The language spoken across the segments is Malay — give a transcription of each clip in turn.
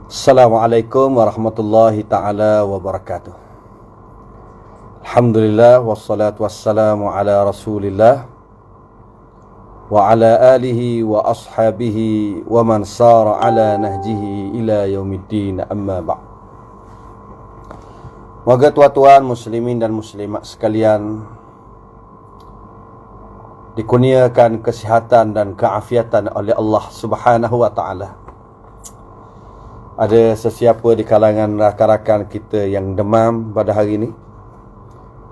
Assalamualaikum warahmatullahi ta'ala wabarakatuh. Alhamdulillah wassalatu wassalamu ala rasulillah wa ala alihi wa ashabihi wa man sara ala nahjihi ila yaumiddin, amma ba'd. Moga tuan-tuan muslimin dan muslimat sekalian dikurniakan kesihatan dan keafiatan oleh Allah Subhanahu wa ta'ala. Ada sesiapa di kalangan rakan-rakan kita yang demam pada hari ini,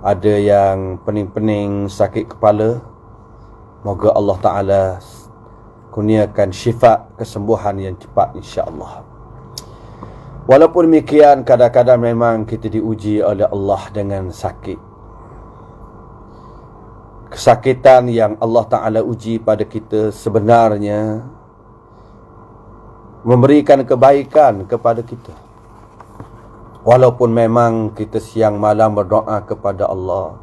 ada yang pening-pening sakit kepala. Moga Allah Ta'ala kurniakan syifa, kesembuhan yang cepat insya-Allah. Walaupun demikian, kadang-kadang memang kita diuji oleh Allah dengan sakit. Kesakitan yang Allah Ta'ala uji pada kita sebenarnya memberikan kebaikan kepada kita. Walaupun memang kita siang malam berdoa kepada Allah,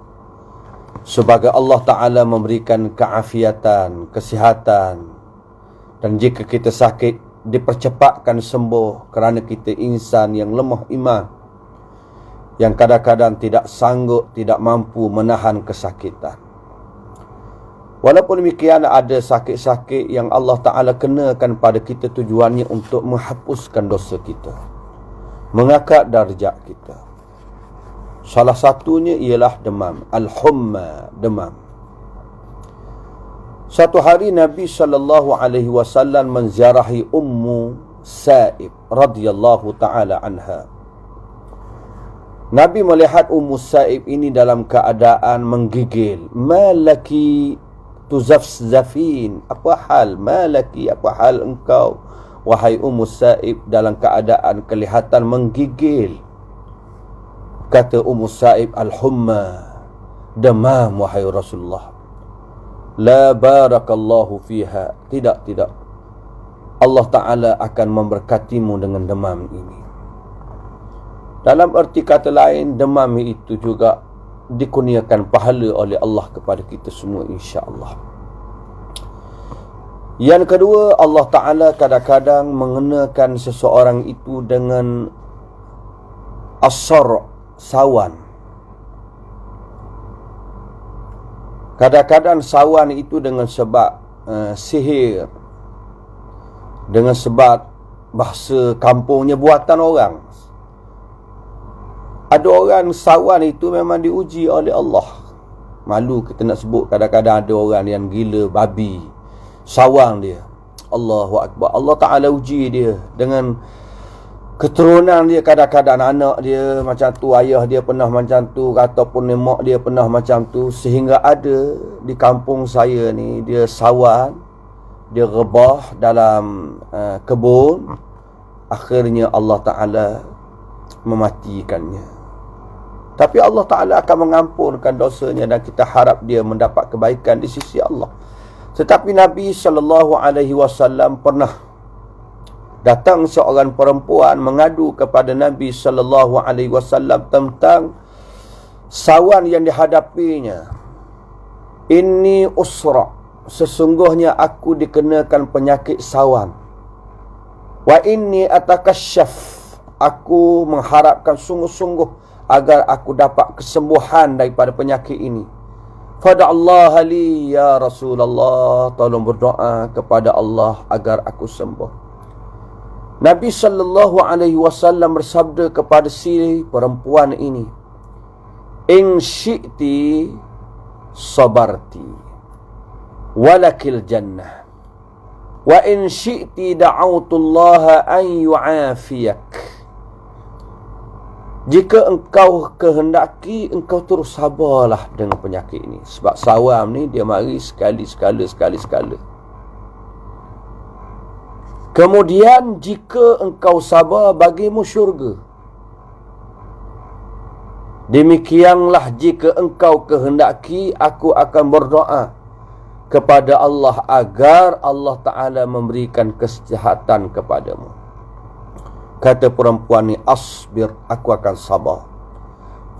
sebagai Allah Ta'ala memberikan keafiatan, kesihatan, dan jika kita sakit dipercepatkan sembuh, kerana kita insan yang lemah iman, yang kadang-kadang tidak sanggup, tidak mampu menahan kesakitan. Walaupun demikian, ada sakit-sakit yang Allah Ta'ala kenakan pada kita, tujuannya untuk menghapuskan dosa kita, mengangkat darjat kita. Salah satunya ialah demam, al-humma, demam. Satu hari Nabi SAW menziarahi Ummu Sa'ib radhiyallahu ta'ala anha. Nabi melihat Ummu Sa'ib ini dalam keadaan menggigil. Malaki tuzafzafin, apa hal? Malaki, apa hal engkau wahai Ummu Sa'ib, dalam keadaan kelihatan menggigil? Kata Ummu Sa'ib, al-humma, demam wahai Rasulullah. La barakallahu fiha, tidak Allah Ta'ala akan memberkatimu dengan demam ini. Dalam erti kata lain, demam itu juga dikurniakan pahala oleh Allah kepada kita semua insya-Allah. Yang kedua, Allah Ta'ala kadang-kadang mengenakan seseorang itu dengan asar, sawan. Kadang-kadang sawan itu dengan sebab sihir, dengan sebab bahasa kampungnya buatan orang. Ada orang sawan itu memang diuji oleh Allah. Malu kita nak sebut, kadang-kadang ada orang yang gila babi, sawang dia. Allahu Akbar. Allah Ta'ala uji dia dengan keturunan dia. Kadang-kadang anak dia macam tu, ayah dia pernah macam tu, ataupun mak dia pernah macam tu. Sehingga ada di kampung saya ni, dia sawan, dia rebah dalam kebun. Akhirnya Allah Ta'ala mematikannya. Tapi Allah Ta'ala akan mengampunkan dosanya, dan kita harap dia mendapat kebaikan di sisi Allah. Tetapi Nabi SAW pernah datang seorang perempuan mengadu kepada Nabi SAW tentang sawan yang dihadapinya. Inni usra, sesungguhnya aku dikenakan penyakit sawan. Wa inni atakasyaf, aku mengharapkan sungguh-sungguh agar aku dapat kesembuhan daripada penyakit ini. Fada'allaha li ya Rasulullah, tolong berdoa kepada Allah agar aku sembuh. Nabi SAW bersabda kepada si perempuan ini, in syi'ti sabarti walakil jannah, wa in syi'ti da'autullaha an yu'afiyak. Jika engkau kehendaki, engkau terus sabarlah dengan penyakit ini. Sebab sawam ni dia mari sekali-sekala. Kemudian jika engkau sabar, bagimu syurga. Demikianlah jika engkau kehendaki, aku akan berdoa kepada Allah agar Allah Ta'ala memberikan kesehatan kepadamu. Kata perempuan ni, asbir, aku akan sabar.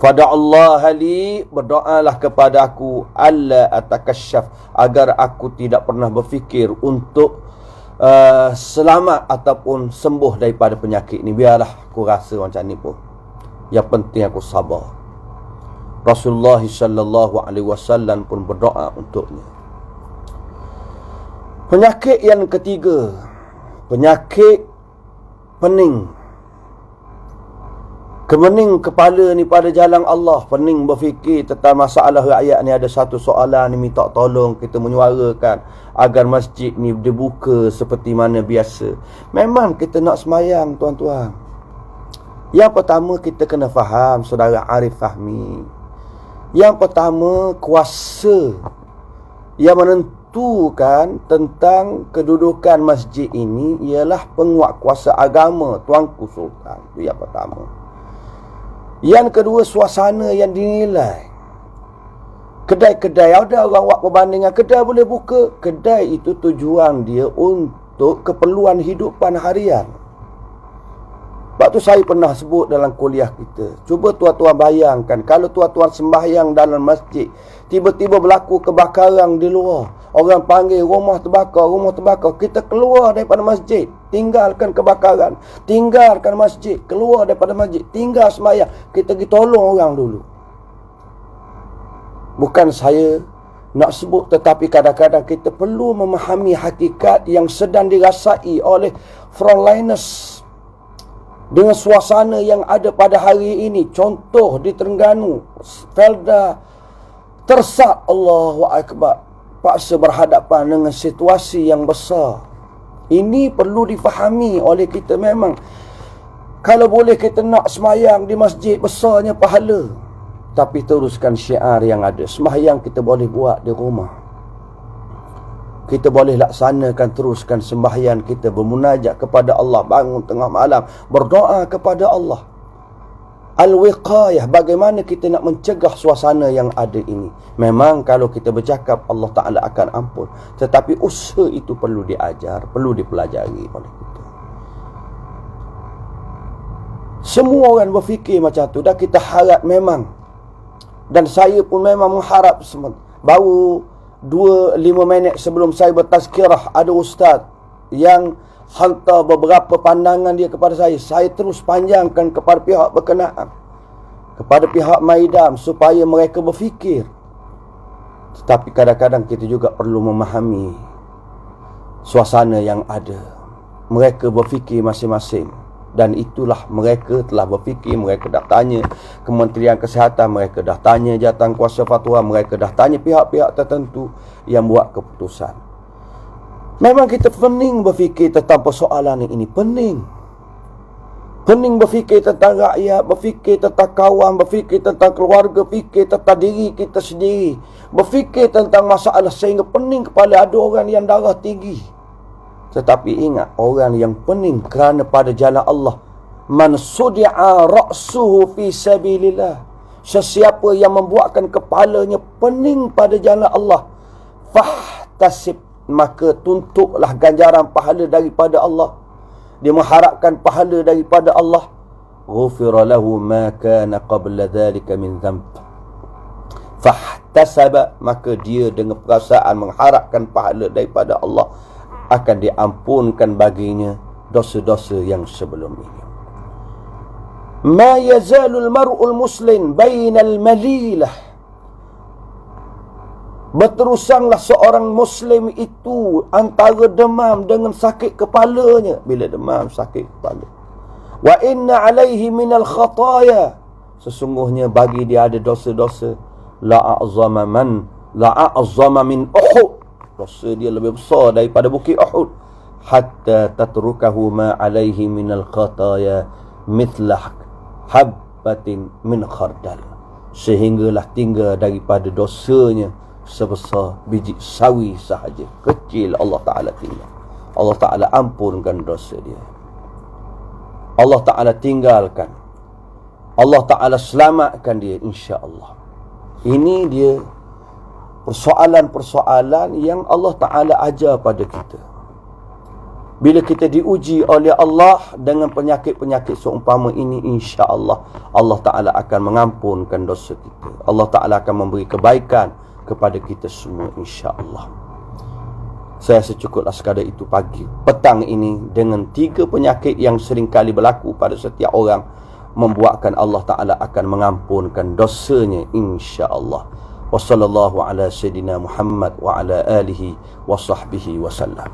Fada'allaha li, berdoalah kepada aku, alla atakasyaf, agar aku tidak pernah berfikir untuk selamat ataupun sembuh daripada penyakit ni. Biarlah aku rasa macam ni pun. Yang penting aku sabar. Rasulullah sallallahu alaihi wasallam pun berdoa untuknya. Penyakit yang ketiga, penyakit pening. Kemening kepala ni pada jalan Allah, pening berfikir tentang masalah rakyat ni. Ada satu soalan ni minta tolong kita menyuarakan agar masjid ni dibuka seperti mana biasa. Memang kita nak semayang, tuan-tuan. Yang pertama kita kena faham, saudara Arif Fahmi. Yang pertama, kuasa yang menentukan tentang kedudukan masjid ini ialah penguat kuasa agama, Tuanku Sultan. Itu yang pertama. Yang kedua, suasana yang dinilai. Kedai-kedai, ada orang buat perbandingan, kedai boleh buka. Kedai itu tujuan dia untuk keperluan hidupan harian. Sebab tu saya pernah sebut dalam kuliah kita. Cuba tuan-tuan bayangkan, kalau tuan-tuan sembahyang dalam masjid, tiba-tiba berlaku kebakaran di luar. Orang panggil rumah terbakar. Kita keluar daripada masjid, tinggalkan kebakaran, tinggalkan masjid, keluar daripada masjid, tinggal sembahyang. Kita pergi tolong orang dulu. Bukan saya nak sebut, tetapi kadang-kadang kita perlu memahami hakikat yang sedang dirasai oleh frontliners dengan suasana yang ada pada hari ini. Contoh di Terengganu, Felda Tersat, Allahu Akbar, paksa berhadapan dengan situasi yang besar. Ini perlu difahami oleh kita. Memang kalau boleh kita nak semayang di masjid, besarnya pahala, tapi teruskan syiar yang ada. Semayang kita boleh buat di rumah. Kita boleh laksanakan, teruskan sembahyang kita, bermunajat kepada Allah, bangun tengah malam, berdoa kepada Allah. Al-wiqayah, bagaimana kita nak mencegah suasana yang ada ini. Memang kalau kita bercakap, Allah Ta'ala akan ampun. Tetapi usaha itu perlu diajar, perlu dipelajari oleh kita. Semua orang berfikir macam tu, dan kita harap memang. Dan saya pun memang mengharap. Baru 5 minit sebelum saya bertazkirah, ada ustaz yang hantar beberapa pandangan dia kepada saya. Saya terus panjangkan kepada pihak berkenaan, kepada pihak Maidam, supaya mereka berfikir. Tetapi kadang-kadang kita juga perlu memahami suasana yang ada. Mereka berfikir masing-masing. Dan itulah mereka telah berfikir, mereka dah tanya Kementerian Kesihatan, mereka dah tanya Jawatan Kuasa Fatwa, mereka dah tanya pihak-pihak tertentu yang buat keputusan. Memang kita pening berfikir tentang persoalan ini. Pening berfikir tentang rakyat, berfikir tentang kawan, berfikir tentang keluarga, fikir tentang diri kita sendiri, berfikir tentang masalah sehingga pening kepala. Ada orang yang darah tinggi. Tetapi ingat, orang yang pening kerana pada jalan Allah, man sudi'a ra'suhu fi sabilillah, sesiapa yang membuatkan kepalanya pening pada jalan Allah, fahtasib, maka tuntutlah ganjaran pahala daripada Allah. Dia mengharapkan pahala daripada Allah. Ghufira lahu ma kana qabla dhalika min dhanb. Fahtasaba, maka dia dengan perasaan mengharapkan pahala daripada Allah, akan diampunkan baginya dosa-dosa yang sebelum ini. Ma yazalul mar'ul muslim bainal malilah, berterusanglah seorang muslim itu antara demam dengan sakit kepalanya. Bila demam, sakit kepala. Wa inna alaihi minal khataya, sesungguhnya bagi dia ada dosa-dosa. La'a'zama min Uhud, dosa dia lebih besar daripada bukit Uhud. Hatta tatrukahu ma alaihi minal khataya mithlah habbatin min khardal, sehinggalah tinggal daripada dosanya sebesar biji sawi sahaja. Kecil Allah Ta'ala tinggal. Allah Ta'ala ampunkan dosa dia. Allah Ta'ala tinggalkan. Allah Ta'ala selamatkan dia, insya-Allah. Ini dia persoalan-persoalan yang Allah Ta'ala ajar pada kita. Bila kita diuji oleh Allah dengan penyakit-penyakit seumpama ini, insya-Allah Allah Ta'ala akan mengampunkan dosa kita. Allah Ta'ala akan memberi kebaikan kepada kita semua, insya-Allah. Saya secukuplah sekadar itu pagi petang ini dengan 3 penyakit yang sering kali berlaku pada setiap orang, membuatkan Allah Ta'ala akan mengampunkan dosanya insya-Allah. Wassallallahu ala sayyidina Muhammad wa ala alihi wa sahbihi wasallam.